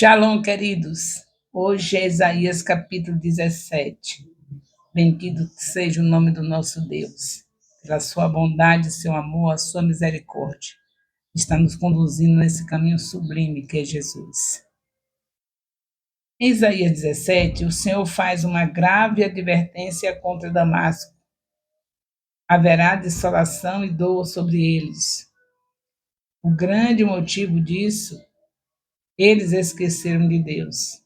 Shalom, queridos. Hoje é Isaías capítulo 17. Bendito seja o nome do nosso Deus. Pela sua bondade, seu amor, a sua misericórdia. Está nos conduzindo nesse caminho sublime que é Jesus. Em Isaías 17, o Senhor faz uma grave advertência contra Damasco. Haverá desolação e dor sobre eles. O grande motivo disso, eles esqueceram de Deus.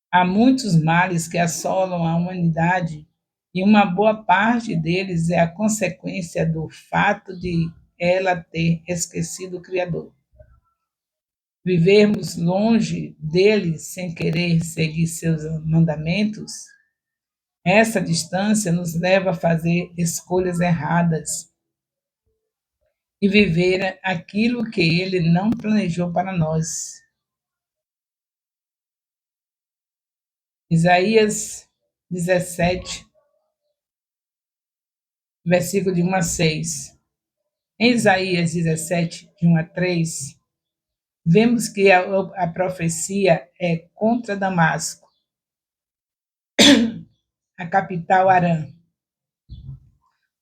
Há muitos males que assolam a humanidade e uma boa parte deles é a consequência do fato de ela ter esquecido o Criador. Vivermos longe dele sem querer seguir seus mandamentos, essa distância nos leva a fazer escolhas erradas e viver aquilo que ele não planejou para nós. Isaías 17, versículo de 1 a 6. Em Isaías 17, de 1 a 3, vemos que a profecia é contra Damasco, a capital Arã,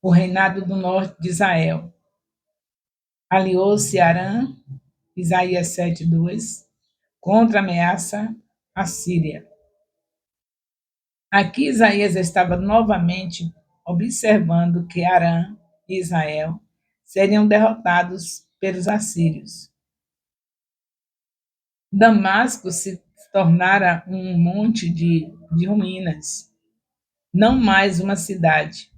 o reinado do norte de Israel. Aliou-se Arã, Isaías 7, 2, contra a ameaça assíria. Aqui Isaías estava novamente observando que Arã e Israel seriam derrotados pelos assírios. Damasco se tornara um monte de ruínas, não mais uma cidade,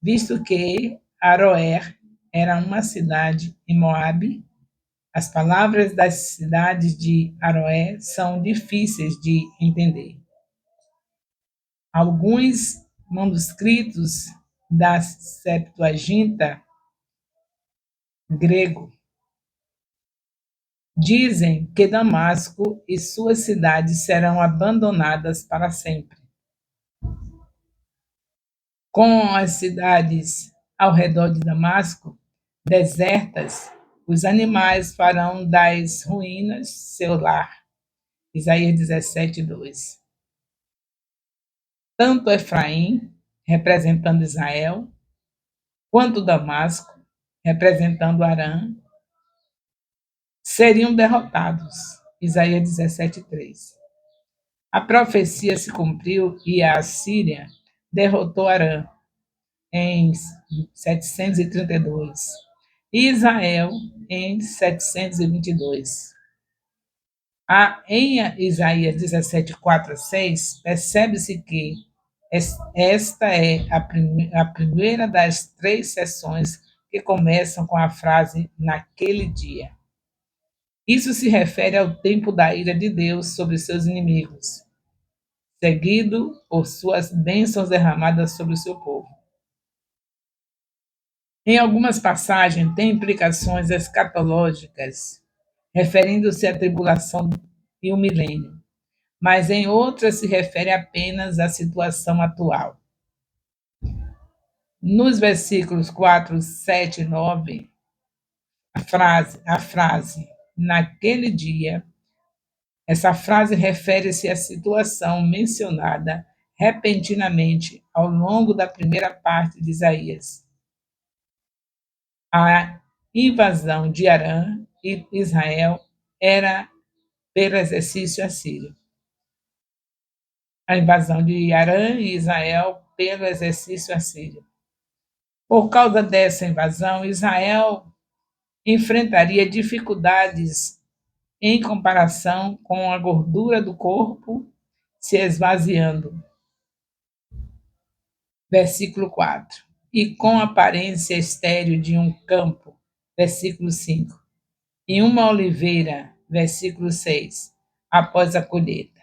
visto que Aroer era uma cidade em Moabe. As palavras das cidades de Aroer são difíceis de entender. Alguns manuscritos da Septuaginta grego dizem que Damasco e suas cidades serão abandonadas para sempre. Com as cidades ao redor de Damasco desertas, os animais farão das ruínas seu lar. Isaías 17, 2. Tanto Efraim, representando Israel, quanto Damasco, representando Arã, seriam derrotados. Isaías 17, 3. A profecia se cumpriu e a Assíria derrotou Arã em 732 e Israel em 722. Em Isaías 17, 4 a 6, percebe-se que esta é a primeira das 3 sessões que começam com a frase naquele dia. Isso se refere ao tempo da ira de Deus sobre seus inimigos, seguido por suas bênçãos derramadas sobre o seu povo. Em algumas passagens, tem implicações escatológicas, referindo-se à tribulação e o milênio, mas em outras se refere apenas à situação atual. Nos versículos 4, 7 e 9, a frase naquele dia, essa frase refere-se à situação mencionada repentinamente ao longo da primeira parte de Isaías. A invasão de Arã e Israel era pelo exercício assírio. A invasão de Arã e Israel pelo exercício assírio. Por causa dessa invasão, Israel enfrentaria dificuldades em comparação com a gordura do corpo se esvaziando. Versículo 4. E com a aparência estéril de um campo. Versículo 5. E uma oliveira. Versículo 6. Após a colheita.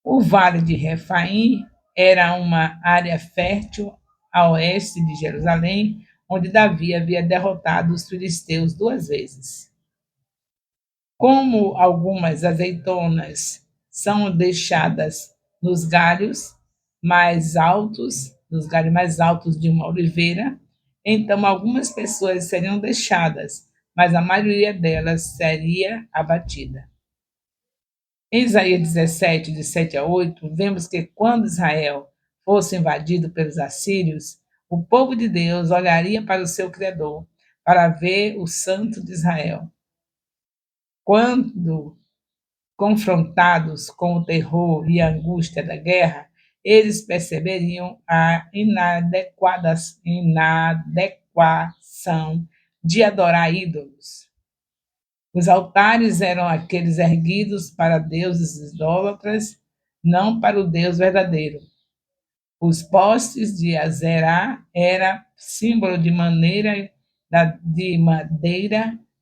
O vale de Refaim era uma área fértil a oeste de Jerusalém, onde Davi havia derrotado os filisteus 2 vezes. Como algumas azeitonas são deixadas nos galhos mais altos de uma oliveira, então algumas pessoas seriam deixadas, mas a maioria delas seria abatida. Em Isaías 17, de 7 a 8, vemos que quando Israel fosse invadido pelos assírios, o povo de Deus olharia para o seu Criador, para ver o Santo de Israel. Quando confrontados com o terror e a angústia da guerra, eles perceberiam a inadequação de adorar ídolos. Os altares eram aqueles erguidos para deuses idólatras, não para o Deus verdadeiro. Os postes de Azerá era símbolo de madeira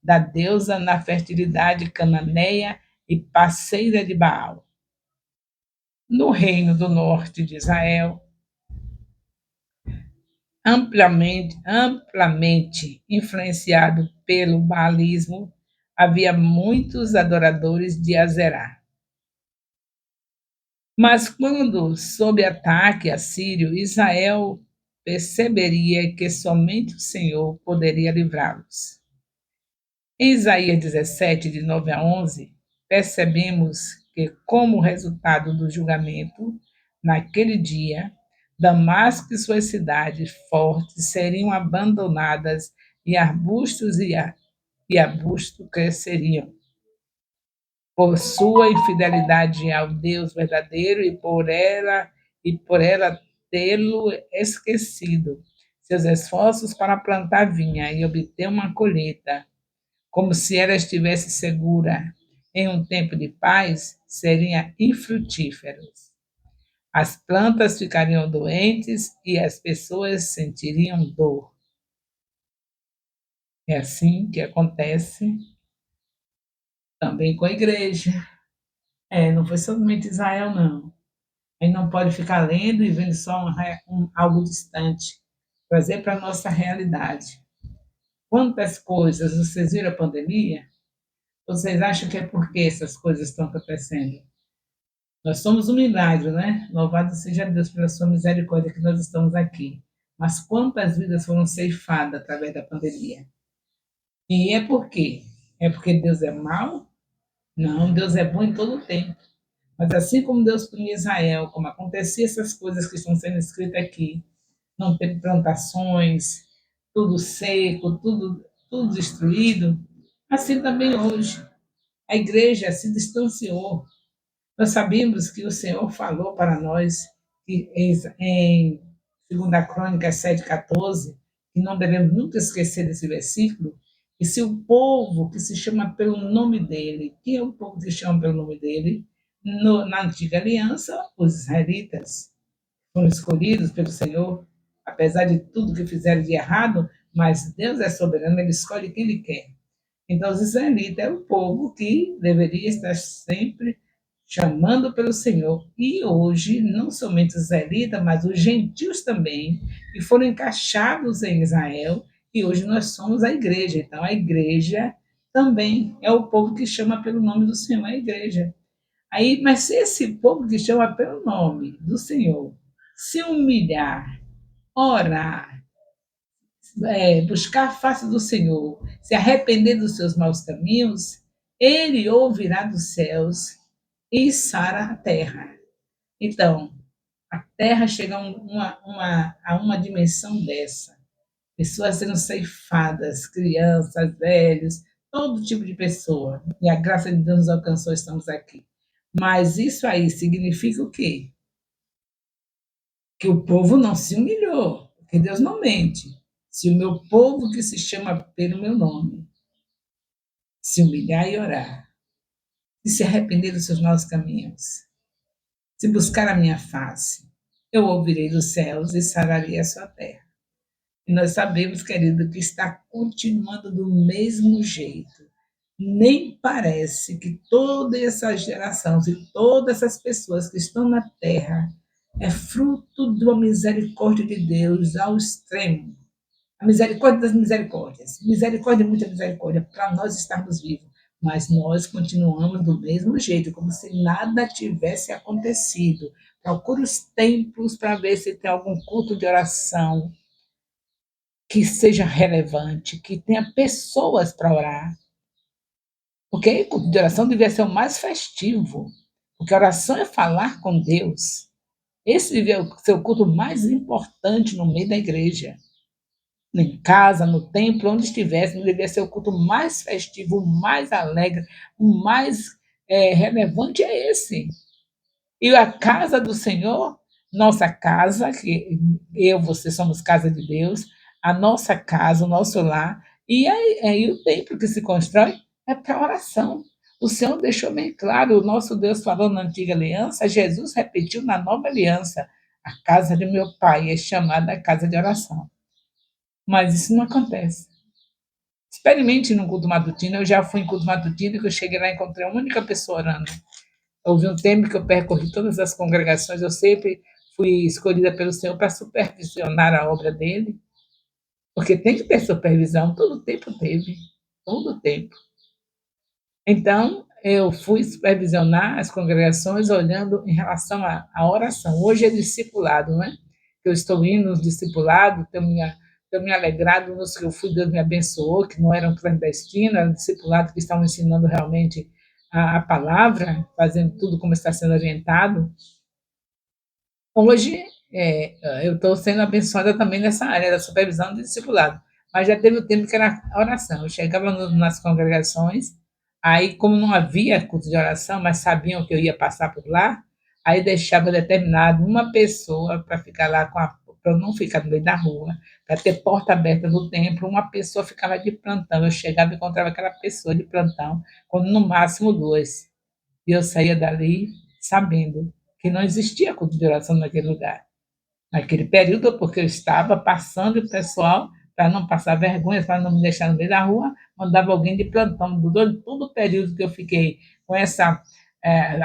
da deusa na fertilidade cananeia e parceira de Baal. No reino do norte de Israel, amplamente influenciado pelo baalismo, havia muitos adoradores de Azerá. Mas quando, sob ataque assírio, Israel perceberia que somente o Senhor poderia livrá-los. Em Isaías 17, de 9 a 11, percebemos que, como resultado do julgamento, naquele dia, Damasco e suas cidades fortes seriam abandonadas e arbustos cresceriam. Por sua infidelidade ao Deus verdadeiro e por ela tê-lo esquecido, seus esforços para plantar vinha e obter uma colheita, como se ela estivesse segura em um tempo de paz, seriam infrutíferos. As plantas ficariam doentes e as pessoas sentiriam dor. É assim que acontece também com a igreja. Não foi somente Israel, não. A gente não pode ficar lendo e vendo só algo distante. Trazer para a nossa realidade. Quantas coisas, vocês viram a pandemia? Vocês acham que é porque essas coisas estão acontecendo? Nós somos um milagre, né? Louvado seja Deus pela sua misericórdia que nós estamos aqui. Mas quantas vidas foram ceifadas através da pandemia? E é por quê? É porque Deus é mau? Não, Deus é bom em todo o tempo. Mas assim como Deus punha Israel, como acontecia essas coisas que estão sendo escritas aqui, não teve plantações, tudo seco, tudo destruído, assim também hoje. A igreja se distanciou. Nós sabemos que o Senhor falou para nós que em 2 Crônicas 7,14, que não devemos nunca esquecer desse versículo, e se o povo que se chama pelo nome dele, quem é o povo que se chama pelo nome dele? Na antiga aliança, os israelitas foram escolhidos pelo Senhor, apesar de tudo que fizeram de errado, mas Deus é soberano, ele escolhe quem ele quer. Então, os israelitas é o povo que deveria estar sempre chamando pelo Senhor. E hoje, não somente os israelitas, mas os gentios também, que foram encaixados em Israel, e hoje nós somos a igreja. Então, a igreja também é o povo que chama pelo nome do Senhor, a igreja. Aí, mas se esse povo que chama pelo nome do Senhor se humilhar, orar, buscar a face do Senhor, se arrepender dos seus maus caminhos, ele ouvirá dos céus e sara a terra. Então, a terra chega a uma dimensão dessa. Pessoas sendo ceifadas, crianças, velhos, todo tipo de pessoa. E a graça de Deus nos alcançou, estamos aqui. Mas isso aí significa o quê? Que o povo não se humilhou, porque Deus não mente. Se o meu povo que se chama pelo meu nome se humilhar e orar, e se arrepender dos seus maus caminhos, se buscar a minha face, eu ouvirei dos céus e sararei a sua terra. E nós sabemos, querido, que está continuando do mesmo jeito. Nem parece que toda essa geração, e todas essas pessoas que estão na terra, é fruto de uma misericórdia de Deus ao extremo. A misericórdia das misericórdias. Misericórdia, muita misericórdia, para nós estarmos vivos. Mas nós continuamos do mesmo jeito, como se nada tivesse acontecido. Procure os templos para ver se tem algum culto de oração que seja relevante, que tenha pessoas para orar. Porque o culto de oração devia ser o mais festivo, porque a oração é falar com Deus. Esse devia ser o culto mais importante no meio da igreja. Em casa, no templo, onde estivesse, deveria ser o culto mais festivo, o mais alegre, o mais relevante é esse. E a casa do Senhor, nossa casa, que eu, você somos casa de Deus, a nossa casa, o nosso lar, e aí o templo que se constrói é para oração. O Senhor deixou bem claro, o nosso Deus falou na antiga aliança, Jesus repetiu na nova aliança, a casa de meu pai é chamada casa de oração. Mas isso não acontece. Experimente no culto matutino, eu já fui em culto matutino, que eu cheguei lá e encontrei uma única pessoa orando. Houve um tempo que eu percorri todas as congregações, eu sempre fui escolhida pelo Senhor para supervisionar a obra dele, porque tem que ter supervisão, todo tempo teve, todo tempo. Então, eu fui supervisionar as congregações olhando em relação à oração. Hoje é discipulado, né? Eu estou indo nos discipulados, tenho me alegrado nos que eu fui, Deus me abençoou, que não eram clandestinos, eram discipulados que estavam ensinando realmente a palavra, fazendo tudo como está sendo orientado. Hoje, eu estou sendo abençoada também nessa área da supervisão do discipulado, mas já teve o tempo que era oração. Eu chegava nas congregações, aí, como não havia culto de oração, mas sabiam que eu ia passar por lá, aí deixava determinado uma pessoa para ficar lá para eu não ficar no meio da rua, para ter porta aberta no templo, uma pessoa ficava de plantão. Eu chegava e encontrava aquela pessoa de plantão, quando no máximo dois. E eu saía dali sabendo que não existia culto de oração naquele lugar. Naquele período, porque eu estava passando e o pessoal, para não passar vergonha, para não me deixar no meio da rua, mandava alguém de plantão. Durante todo o período que eu fiquei com essa,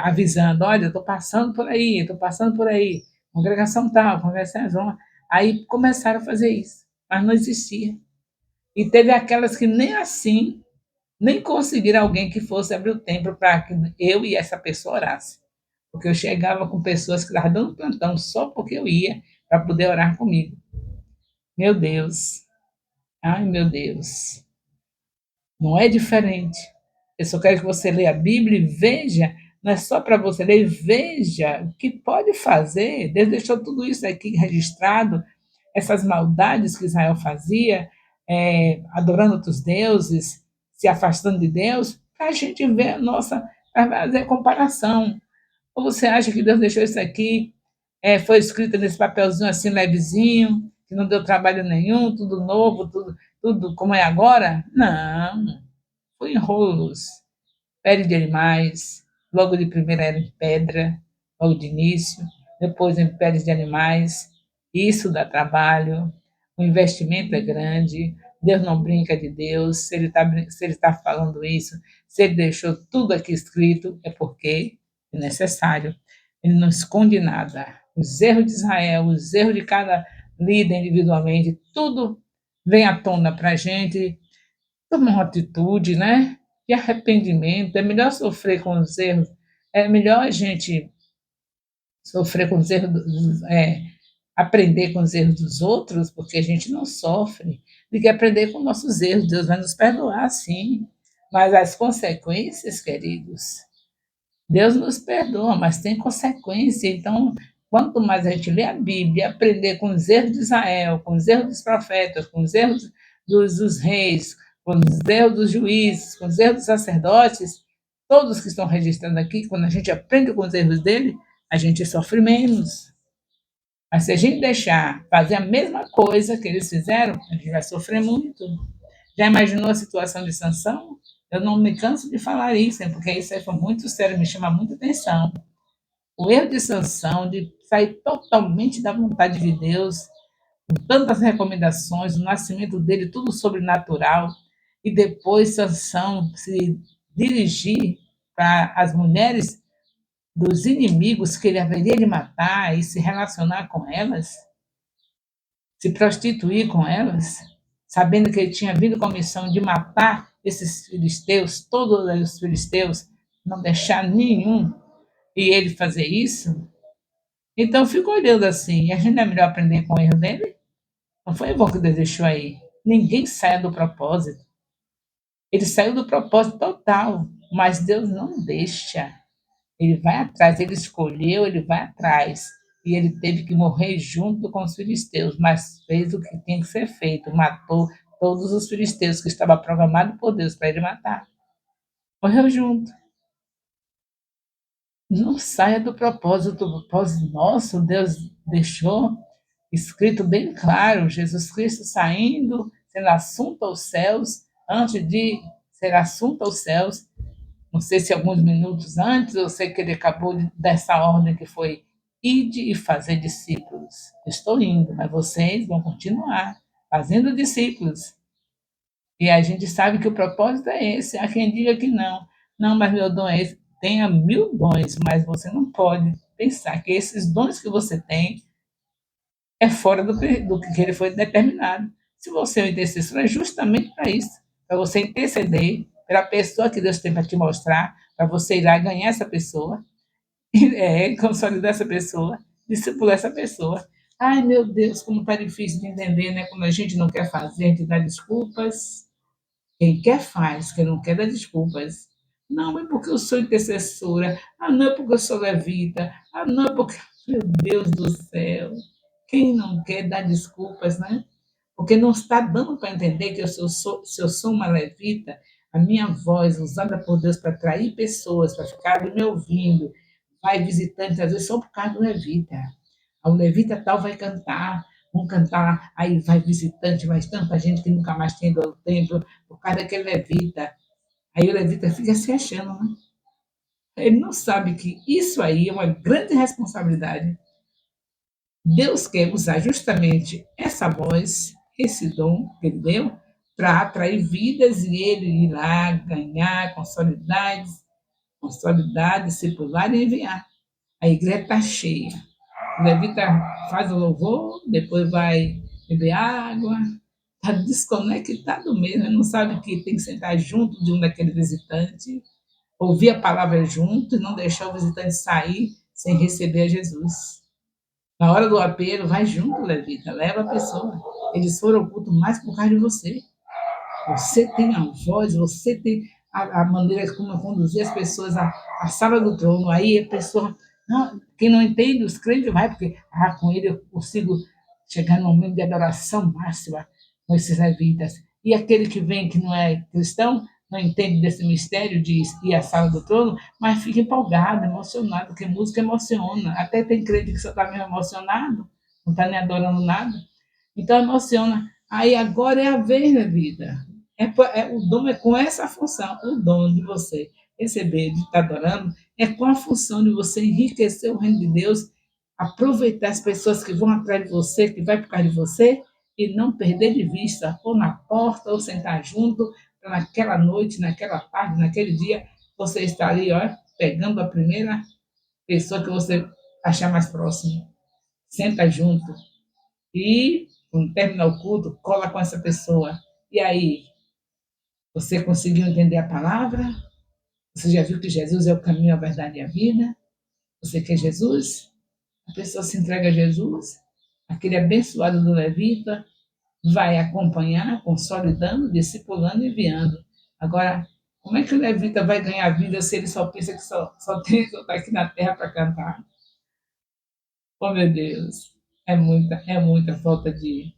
avisando, olha, eu estou passando por aí, estou passando por aí, congregação tal, congregação tal. Aí começaram a fazer isso, mas não existia. E teve aquelas que nem assim, nem conseguiram alguém que fosse abrir o templo para que eu e essa pessoa orasse. Porque eu chegava com pessoas que estavam dando plantão só porque eu ia para poder orar comigo. Meu Deus, ai meu Deus, não é diferente. Eu só quero que você leia a Bíblia e veja, não é só para você ler, veja o que pode fazer. Deus deixou tudo isso aqui registrado, essas maldades que Israel fazia, adorando outros deuses, se afastando de Deus, para a gente ver a nossa, para fazer comparação. Ou você acha que Deus deixou isso aqui, foi escrito nesse papelzinho assim levezinho, que não deu trabalho nenhum, tudo novo, tudo como é agora? Não, foi em rolos, pele de animais, logo de primeira era em pedra, logo de início, depois em peles de animais. Isso dá trabalho, o investimento é grande, Deus não brinca de Deus, se ele tá falando isso, se ele deixou tudo aqui escrito, é porque é necessário. Ele não esconde nada. Os erros de Israel, os erros de cada líder individualmente, tudo vem à tona para a gente tomar uma atitude, né? De arrependimento. É melhor sofrer com os erros, é melhor a gente sofrer com os erros, aprender com os erros dos outros, porque a gente não sofre, do que aprender com nossos erros. Deus vai nos perdoar, sim, mas as consequências, queridos, Deus nos perdoa, mas tem consequência. Então, quanto mais a gente lê a Bíblia, aprender com os erros de Israel, com os erros dos profetas, com os erros dos reis, com os erros dos juízes, com os erros dos sacerdotes, todos que estão registrando aqui, quando a gente aprende com os erros dele, a gente sofre menos. Mas se a gente deixar fazer a mesma coisa que eles fizeram, a gente vai sofrer muito. Já imaginou a situação de Sansão? Eu não me canso de falar isso, porque isso aí foi muito sério, me chama muita atenção. O erro de Sansão, de sair totalmente da vontade de Deus, com tantas recomendações, o nascimento dele, tudo sobrenatural, e depois Sansão se dirigir para as mulheres dos inimigos que ele haveria de matar e se relacionar com elas, se prostituir com elas, sabendo que ele tinha vindo com a missão de matar esses filisteus, todos os filisteus, não deixar nenhum, e ele fazer isso. Então, eu fico olhando assim, e a gente não é melhor aprender com o erro dele? Não foi bom que Deus aí. Ninguém sai do propósito. Ele saiu do propósito total. Mas Deus não deixa. Ele vai atrás, ele escolheu, ele vai atrás. E ele teve que morrer junto com os filisteus, mas fez o que tinha que ser feito, matou todos os filisteus que estava programado por Deus para ele matar. Morreu junto. Não saia do propósito. O propósito nosso, Deus deixou escrito bem claro: Jesus Cristo saindo, sendo assunto aos céus, antes de ser assunto aos céus, não sei se alguns minutos antes, eu sei que ele acabou dessa ordem que foi: ide e fazer discípulos. Estou indo, mas vocês vão continuar fazendo discípulos. E a gente sabe que o propósito é esse. Há quem diga que não. Não, mas meu dom é esse. Tenha 1000 dons, mas você não pode pensar que esses dons que você tem é fora do que ele foi determinado. Se você é um intercessor, é justamente para isso, para você interceder pela pessoa que Deus tem para te mostrar, para você ir lá ganhar essa pessoa, consolidar essa pessoa, discipular essa pessoa. Ai, meu Deus, como está difícil de entender, né? Quando a gente não quer fazer, a gente dá desculpas. Quem quer faz, quem não quer dá desculpas. Não é porque eu sou intercessora, ah, não é porque eu sou levita, ah, não é porque. Meu Deus do céu, quem não quer dar desculpas, né? Porque não está dando para entender que se eu sou uma levita, a minha voz usada por Deus para atrair pessoas, para ficar me ouvindo, vai visitante, às vezes só por causa do levita. O levita tal vai cantar, vão cantar, aí vai visitante, mas tanta gente que nunca mais tem ido ao templo, por causa daquele levita. Aí o levita fica se achando, né? Ele não sabe que isso aí é uma grande responsabilidade. Deus quer usar justamente essa voz, esse dom que ele deu, para atrair vidas e ele ir lá ganhar, consolidar, discipular e enviar. A igreja está cheia. O levita faz o louvor, depois vai beber água, está desconectado mesmo, não sabe que tem que sentar junto de um daqueles visitantes, ouvir a palavra junto e não deixar o visitante sair sem receber a Jesus. Na hora do apelo, vai junto, levita, leva a pessoa. Eles foram ao culto mais por causa de você. Você tem a voz, você tem a maneira como conduzir as pessoas à sala do trono. Aí a pessoa, não, quem não entende, os crentes vai, porque com ele eu consigo chegar num momento de adoração máxima com esses levitas. E aquele que vem que não é cristão, não entende desse mistério de ir à sala do trono, mas fica empolgado, emocionado, porque música emociona. Até tem crente que só está mesmo emocionado, não está nem adorando nada. Então emociona. Aí agora é a vez da vida. O dom é com essa função, o dom de você receber, de estar adorando, é com a função de você enriquecer o reino de Deus, aproveitar as pessoas que vão atrás de você, que vai por causa de você, e não perder de vista, ou na porta, ou sentar junto, para naquela noite, naquela tarde, naquele dia, você estar ali, ó, pegando a primeira pessoa que você achar mais próximo. Senta junto. E, quando terminar o culto, cola com essa pessoa. E aí, você conseguiu entender a palavra? Você já viu que Jesus é o caminho, a verdade e a vida? Você quer Jesus? A pessoa se entrega a Jesus. Aquele abençoado do levita vai acompanhar, consolidando, discipulando e enviando. Agora, como é que o levita vai ganhar vida se ele só pensa que só tem que estar aqui na terra para cantar? Oh, meu Deus, é muita falta de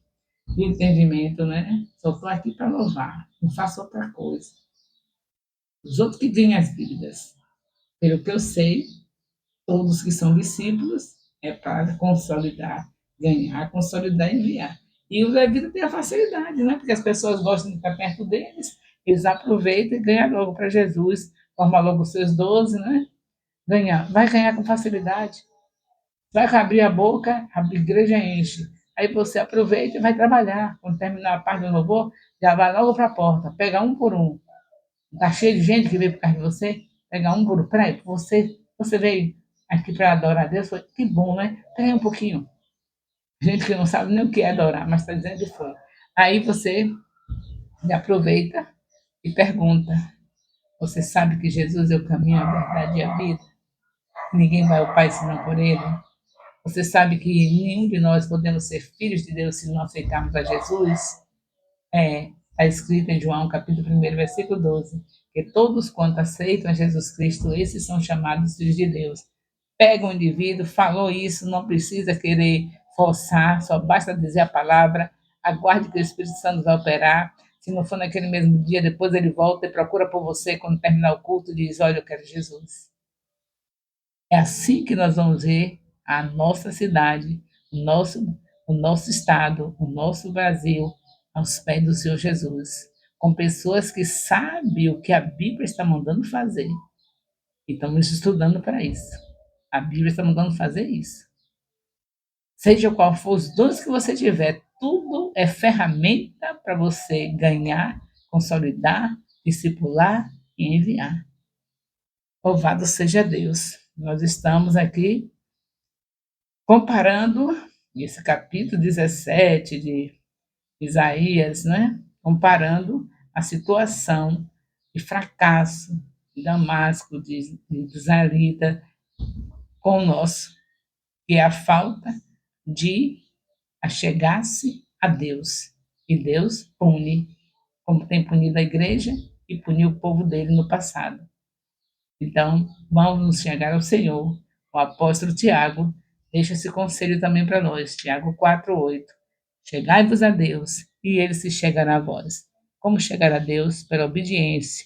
entendimento, né? Só estou aqui para louvar, não faço outra coisa. Os outros que ganham as vidas. Pelo que eu sei, todos que são discípulos é para consolidar, ganhar, consolidar e enviar. E o Levita tem a facilidade, né? Porque as pessoas gostam de estar perto deles, eles aproveitam e ganham logo para Jesus, forma logo os seus 12, né? Ganhar. Vai ganhar com facilidade. Vai abrir a boca, a igreja enche. Aí você aproveita e vai trabalhar. Quando terminar a parte do louvor, já vai logo para a porta, pega um por um. Está cheio de gente que veio por causa de você, pega um por um. Peraí, você veio aqui para adorar a Deus? Foi, que bom, né? Peraí um pouquinho. Gente que não sabe nem o que é adorar, mas está dizendo que foi. Aí você aproveita e pergunta: você sabe que Jesus é o caminho, a verdade e a vida? Ninguém vai ao Pai senão por Ele? Você sabe que nenhum de nós podemos ser filhos de Deus se não aceitarmos a Jesus? Está escrito em João, capítulo 1, versículo 12, Porque todos quanto aceitam a Jesus Cristo, esses são chamados filhos de Deus. Pega um indivíduo, falou isso, não precisa querer forçar, só basta dizer a palavra, aguarde que o Espírito Santo vai operar. Se não for naquele mesmo dia, depois ele volta e procura por você quando terminar o culto e diz: Olha, eu quero Jesus. É assim que nós vamos ver a nossa cidade, o nosso, o nosso estado, o nosso Brasil aos pés do Senhor Jesus, com pessoas que sabem o que a Bíblia está mandando fazer. E estamos estudando para isso. A Bíblia está mandando fazer isso. Seja qual for os dons que você tiver, tudo é ferramenta para você ganhar, consolidar, discipular e enviar. Louvado seja Deus. Nós estamos aqui comparando esse capítulo 17 de Isaías, né? Comparando a situação de fracasso de Damasco, de Israelita, com o nosso, que é a falta de achegar-se a Deus. E Deus pune, como tem punido a igreja e puniu o povo dele no passado. Então, vamos nos chegar ao Senhor. O apóstolo Tiago deixa esse conselho também para nós. Tiago 4:8. Chegai-vos a Deus, e ele se chegará a vós. Como chegar a Deus? Pela obediência,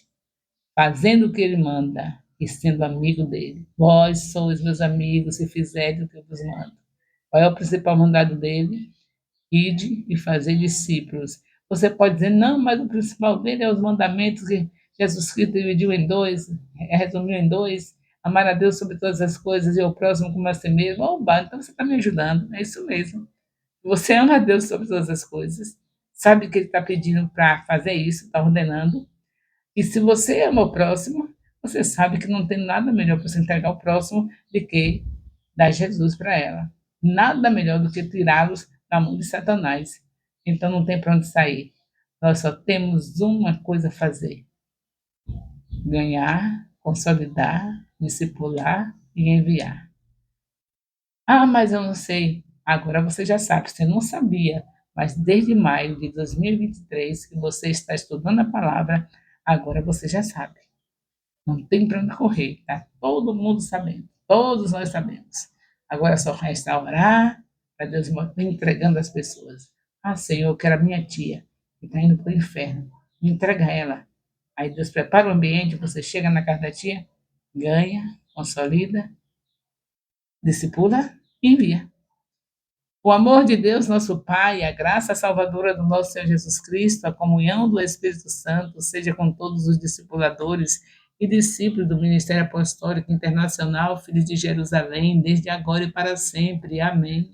fazendo o que ele manda e sendo amigo dele. Vós sois meus amigos se fizerem o que eu vos mando. Qual é o principal mandado dele? Ide e fazer discípulos. Você pode dizer, não, mas o principal dele é os mandamentos que Jesus Cristo dividiu em dois, resumiu em dois, amar a Deus sobre todas as coisas e o próximo como a si mesmo. Oba, então você está me ajudando, é isso mesmo. Você ama a Deus sobre todas as coisas, sabe que Ele está pedindo para fazer isso, está ordenando, e se você ama o próximo, você sabe que não tem nada melhor para você entregar ao próximo do que dar Jesus para ela. Nada melhor do que tirá-los da mão de Satanás. Então não tem para onde sair. Nós só temos uma coisa a fazer: ganhar, consolidar, discipular e enviar. Ah, mas eu não sei. Agora você já sabe, você não sabia, mas desde maio de 2023 que você está estudando a palavra, agora você já sabe. Não tem para onde correr, tá todo mundo sabendo, todos nós sabemos. Agora só resta orar para Deus entregando as pessoas. Ah, Senhor, eu quero a minha tia, que está indo para o inferno, me entrega ela. Aí Deus prepara o ambiente, você chega na casa da tia, ganha, consolida, discipula e envia. O amor de Deus, nosso Pai, a graça salvadora do nosso Senhor Jesus Cristo, a comunhão do Espírito Santo, seja com todos os discipuladores e discípulos do Ministério Apostólico Internacional, Filhos de Jerusalém, desde agora e para sempre. Amém.